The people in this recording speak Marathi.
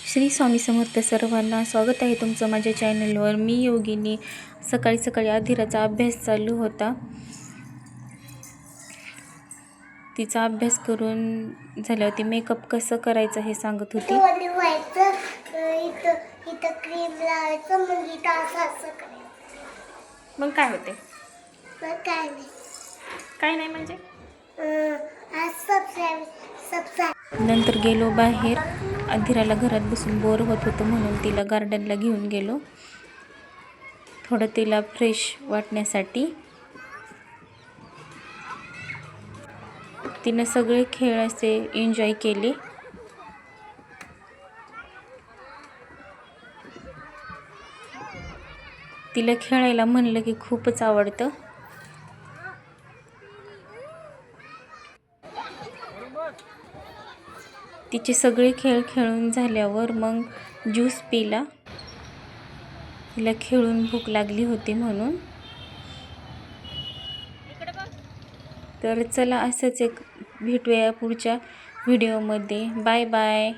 श्री स्वामी समर्थ सर्वांना स्वागत आहे तुमचं माझ्या चॅनलवर। मी योगिनी। सकाळी सकाळी अधीराचा अभ्यास चालू होता। तिचा अभ्यास करून झाल्यावर ती मेकअप कसं करायचं हे सांगत होती। इथं क्रीम लावायचं मग इथं असं करायचं। मग काय होते? मग काय नाही म्हणजे नंतर नंतर गेलो बाहेर। अधीराला घरात बसून बोर होत होतं म्हणून तिला गार्डनला घेऊन गेलो, थोडं तिला फ्रेश वाटण्यासाठी। तिनं सगळे खेळ असे एन्जॉय केले। तिला खेळायला म्हणलं की खूपच आवडतं। तिचे सगळे खेळ खेळून झाल्यावर मग ज्यूस पिला, तिला खेळून भूक लागली होती म्हणून। तर चला असंच एक भेटूया पुढच्या व्हिडिओमध्ये। Bye bye.